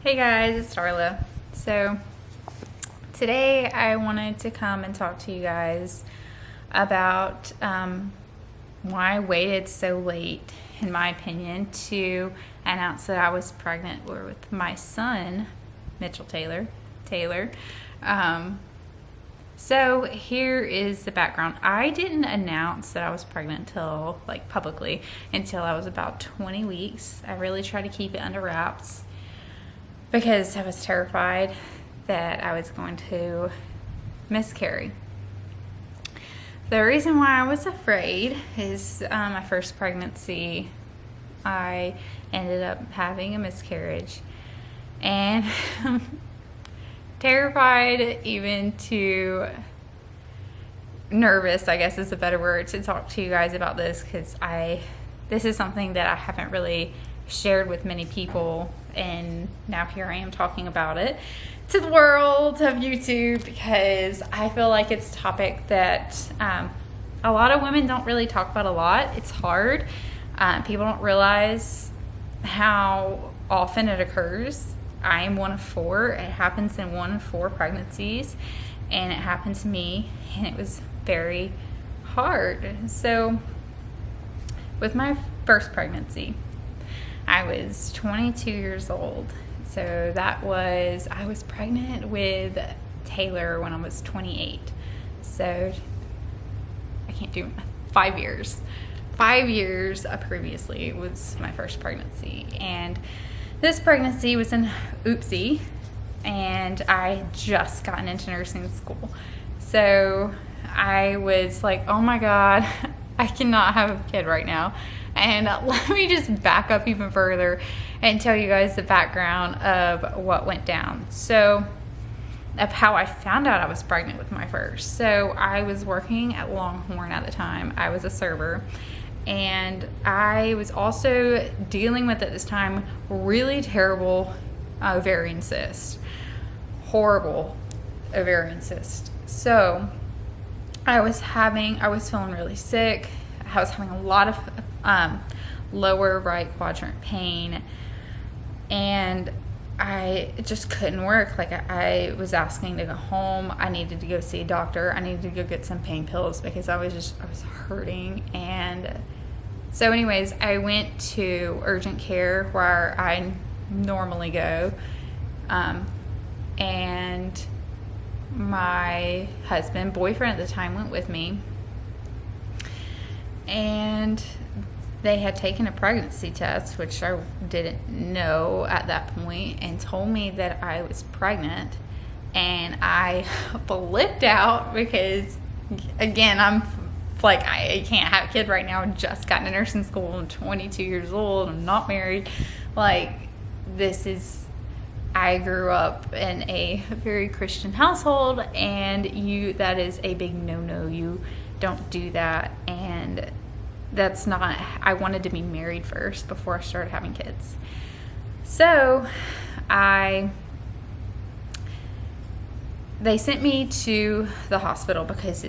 Hey guys, it's Darla. So today I wanted to come and talk to you guys about why I waited so late, in my opinion, to announce that I was pregnant with my son, Mitchell Taylor. So here is the background. I didn't announce that I was pregnant publicly until I was about 20 weeks. I really tried to keep it under wraps because I was terrified that I was going to miscarry. The reason why I was afraid is my first pregnancy, I ended up having a miscarriage, and terrified, even to nervous, I guess is a better word, to talk to you guys about this, because this is something that I haven't really shared with many people, and now here I am talking about it to the world of YouTube, because I feel like it's a topic that a lot of women don't really talk about a lot. It's hard. People don't realize how often it occurs. I am one of 4. It happens in 1 of 4 pregnancies, and it happened to me, and it was very hard. So with my first pregnancy, I was 22 years old. So I was pregnant with Taylor when I was 28. So I can't do 5 years. 5 years previously was my first pregnancy. And this pregnancy was an oopsie, and I just gotten into nursing school. So I was like, oh my God, I cannot have a kid right now. And let me just back up even further and tell you guys the background of what went down. So, of how I found out I was pregnant with my first. So I was working at Longhorn at the time. I was a server. And I was also dealing with, at this time, really terrible ovarian cyst. Horrible ovarian cyst. So I was feeling really sick. I was having a lot of lower right quadrant pain, and I just couldn't work. Like, I was asking to go home. I needed to go see a doctor. I needed to go get some pain pills because I was hurting. And so anyways, I went to urgent care where I normally go. And my boyfriend at the time, went with me. And they had taken a pregnancy test, which I didn't know at that point, and told me that I was pregnant. And I flipped out because, again, I'm like, I can't have a kid right now. I just got into nursing school. I'm 22 years old. I'm not married. Like, I grew up in a very Christian household, and that is a big no-no. You don't do that. And that's not, I wanted to be married first before I started having kids. So they sent me to the hospital because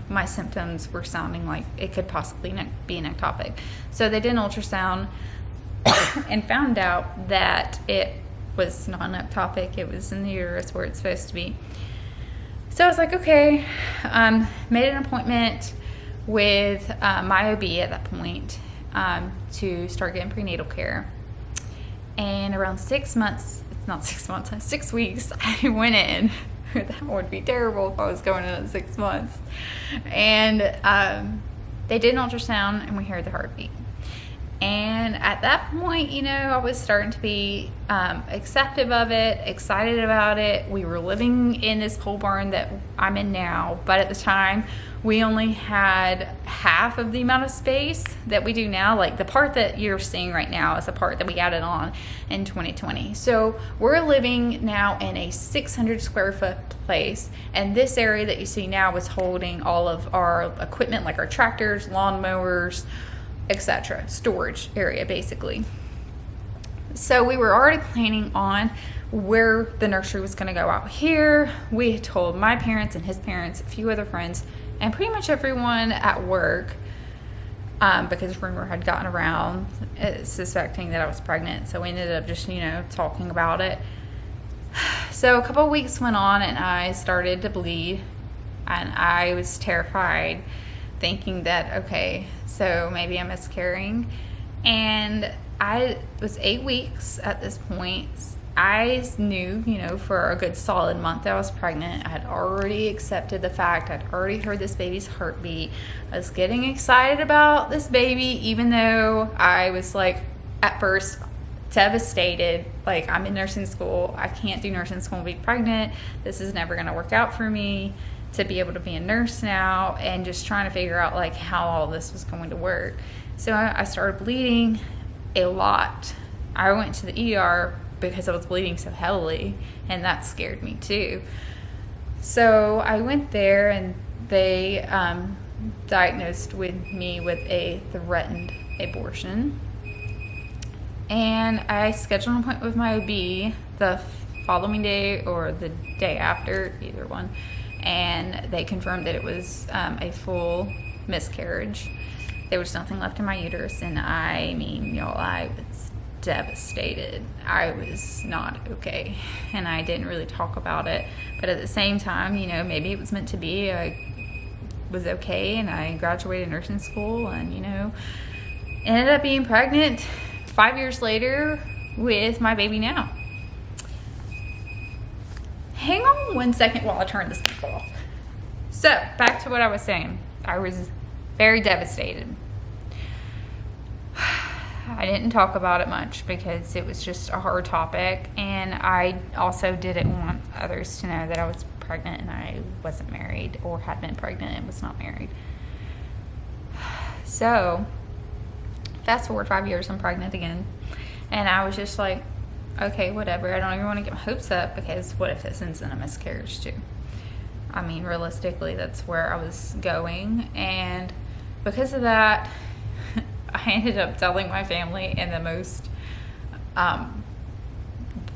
my symptoms were sounding like it could possibly be an ectopic. So they did an ultrasound and found out that it was not an ectopic. It was in the uterus where it's supposed to be. So I was like, okay, made an appointment with my OB at that point to start getting prenatal care. And around 6 weeks, I went in. That would be terrible if I was going in at 6 months. And they did an ultrasound, and we heard the heartbeat. And at that point, I was starting to be acceptive of it, excited about it. We were living in this pole barn that I'm in now, but at the time, we only had half of the amount of space that we do now. Like, the part that you're seeing right now is the part that we added on in 2020. So we're living now in a 600 square foot place, and this area that you see now was holding all of our equipment, like our tractors, lawnmowers, etc. Storage area, basically. So we were already planning on where the nursery was going to go out here. We had told my parents and his parents, a few other friends, and pretty much everyone at work because rumor had gotten around suspecting that I was pregnant. So we ended up just, talking about it. So a couple of weeks went on and I started to bleed, and I was terrified, thinking that, okay, so maybe I'm miscarrying. And I was 8 weeks at this point. I knew, for a good solid month that I was pregnant. I had already accepted the fact. I'd already heard this baby's heartbeat. I was getting excited about this baby, even though I was like, at first, devastated. Like, I'm in nursing school. I can't do nursing school and be pregnant. This is never going to work out for me to be able to be a nurse now, and just trying to figure out like how all this was going to work. So I started bleeding a lot. I went to the ER because I was bleeding so heavily, and that scared me too. So I went there, and they diagnosed me with a threatened abortion. And I scheduled an appointment with my OB the following day or the day after, either one. And they confirmed that it was a full miscarriage. There was nothing left in my uterus, and I was devastated. I was not okay, and I didn't really talk about it. But at the same time, maybe it was meant to be. I was okay, and I graduated nursing school, and ended up being pregnant 5 years later with my baby now. Hang on 1 second while I turn this stuff off. So, back to what I was saying. I was very devastated. I didn't talk about it much because it was just a hard topic, and I also didn't want others to know that I was pregnant and I wasn't married, or had been pregnant and was not married. So, fast forward 5 years, I'm pregnant again, and I was just like, okay, whatever. I don't even want to get my hopes up, because what if this ends in a miscarriage too? I mean, realistically, that's where I was going. And because of that, I ended up telling my family in the most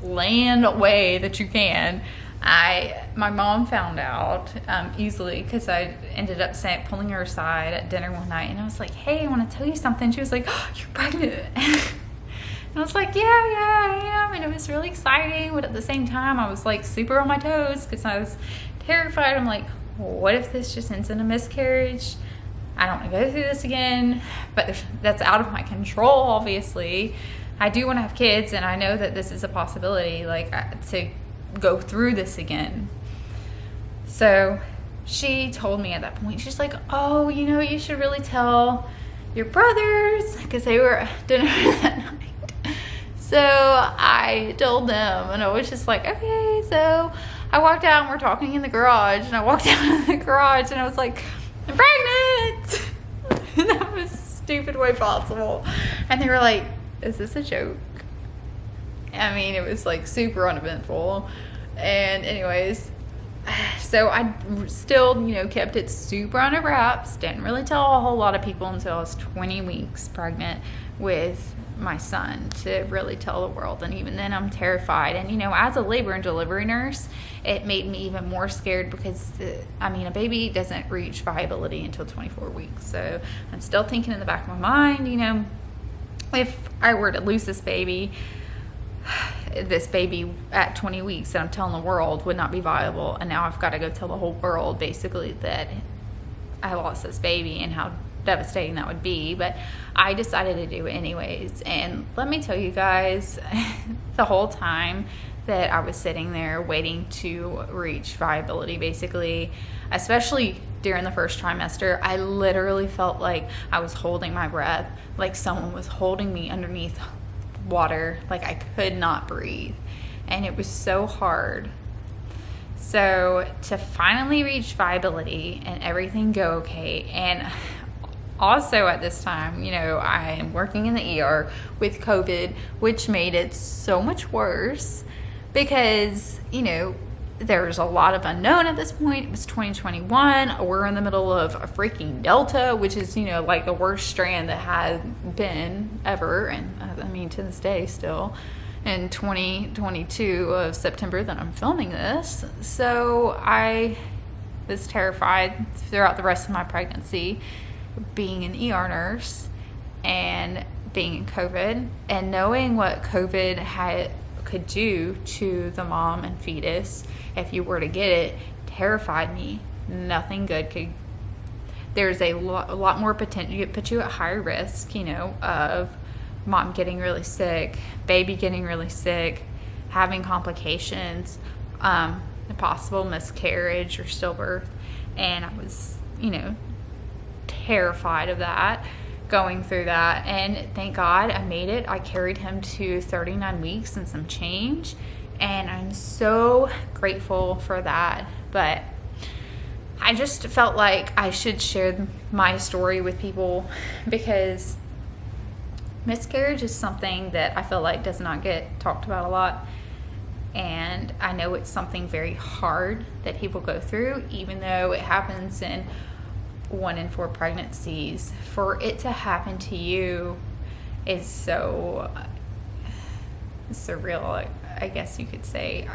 bland way that you can. My mom found out easily, because I ended up pulling her aside at dinner one night, and I was like, hey, I want to tell you something. She was like, oh, you're pregnant. And I was like, yeah, I am. And it was really exciting, but at the same time, I was like super on my toes because I was terrified. I'm like, what if this just ends in a miscarriage? I don't want to go through this again, but that's out of my control, obviously. I do want to have kids, and I know that this is a possibility, like, to go through this again. So she told me at that point, she's like, oh, you should really tell your brothers, because they were at dinner that night. So I told them, and I was just like, okay. So I walked out, and we're talking in the garage, and I walked out of the garage, and I was like, I'm pregnant. That was the stupid way possible. And they were like, is this a joke? I mean, it was like super uneventful. And anyways, so I still, kept it super under wraps. Didn't really tell a whole lot of people until I was 20 weeks pregnant with my son, to really tell the world. And even then, I'm terrified. And as a labor and delivery nurse, it made me even more scared, because a baby doesn't reach viability until 24 weeks. So I'm still thinking in the back of my mind, if I were to lose this baby at 20 weeks, that I'm telling the world would not be viable, and now I've got to go tell the whole world basically that I lost this baby, and how devastating that would be. But I decided to do it anyways. And let me tell you guys, the whole time that I was sitting there waiting to reach viability, basically, especially during the first trimester, I literally felt like I was holding my breath, like someone was holding me underneath water, like I could not breathe, and it was so hard. So to finally reach viability and everything go okay, and also at this time, I am working in the ER with COVID, which made it so much worse, because there's a lot of unknown at this point. It was 2021. We're in the middle of a freaking Delta, which is, like the worst strand that had been ever. And to this day still, in 2022 of September that I'm filming this. So I was terrified throughout the rest of my pregnancy. being an ER nurse and being in COVID and knowing what COVID could do to the mom and fetus if you were to get it terrified me. Nothing good could. There's a lot more potential. It puts you at higher risk, of mom getting really sick, baby getting really sick, having complications, a possible miscarriage or stillbirth. And I was, terrified of that, going through that. And thank God I made it. I carried him to 39 weeks and some change. And I'm so grateful for that. But I just felt like I should share my story with people because miscarriage is something that I feel like does not get talked about a lot. And I know it's something very hard that people go through, even though it happens in 1 in 4 pregnancies. For it to happen to you is so surreal, I guess you could say.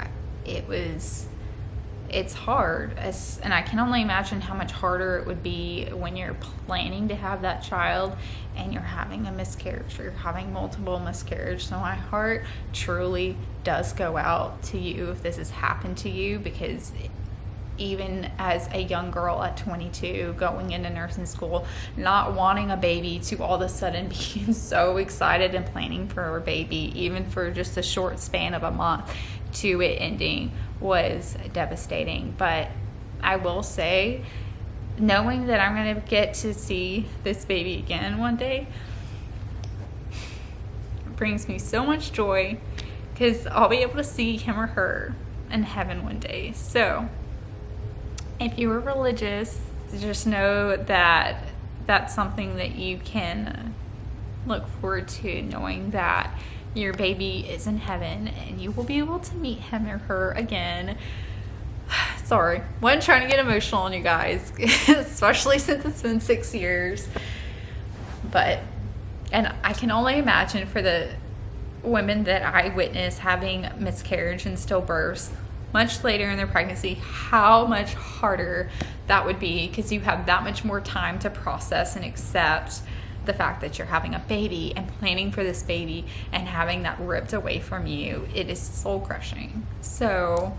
It's hard, and I can only imagine how much harder it would be when you're planning to have that child and you're having a miscarriage or you're having multiple miscarriages. So my heart truly does go out to you if this has happened to you, because even as a young girl at 22 going into nursing school, not wanting a baby, to all of a sudden being so excited and planning for a baby, even for just a short span of a month, to it ending, was devastating. But I will say, knowing that I'm going to get to see this baby again one day brings me so much joy, because I'll be able to see him or her in heaven one day. So if you are religious, just know that that's something that you can look forward to, knowing that your baby is in heaven and you will be able to meet him or her again. Sorry, wasn't trying to get emotional on you guys, especially since it's been 6 years. And I can only imagine for the women that I witnessed having miscarriage and stillbirths much later in their pregnancy, how much harder that would be, because you have that much more time to process and accept the fact that you're having a baby and planning for this baby, and having that ripped away from you. It is soul crushing. So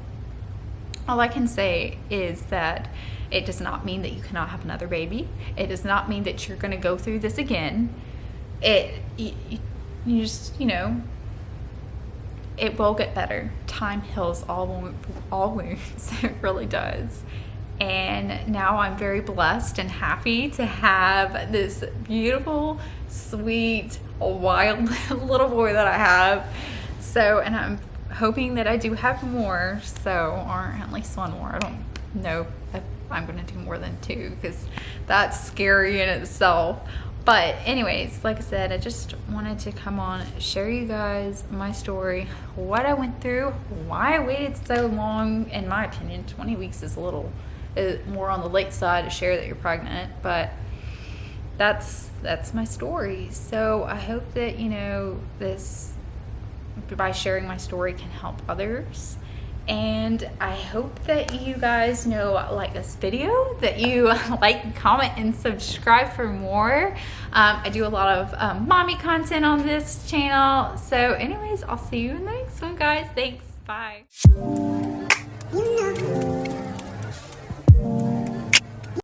all I can say is that it does not mean that you cannot have another baby. It does not mean that you're going to go through this again. You just, it will get better. Time heals all wounds. It really does. And now I'm very blessed and happy to have this beautiful, sweet, wild little boy that I have. So, and I'm hoping that I do have more, or at least one more. I don't know if I'm going to do more than 2, because that's scary in itself. But anyways, like I said, I just wanted to come on, share you guys my story, what I went through, why I waited so long. In my opinion, 20 weeks is a little more on the late side to share that you're pregnant, but that's my story. So I hope that, this, by sharing my story, can help others. And I hope that you guys like this video, that you like, comment, and subscribe for more. I do a lot of mommy content on this channel. So anyways, I'll see you in the next one, guys. Thanks. Bye.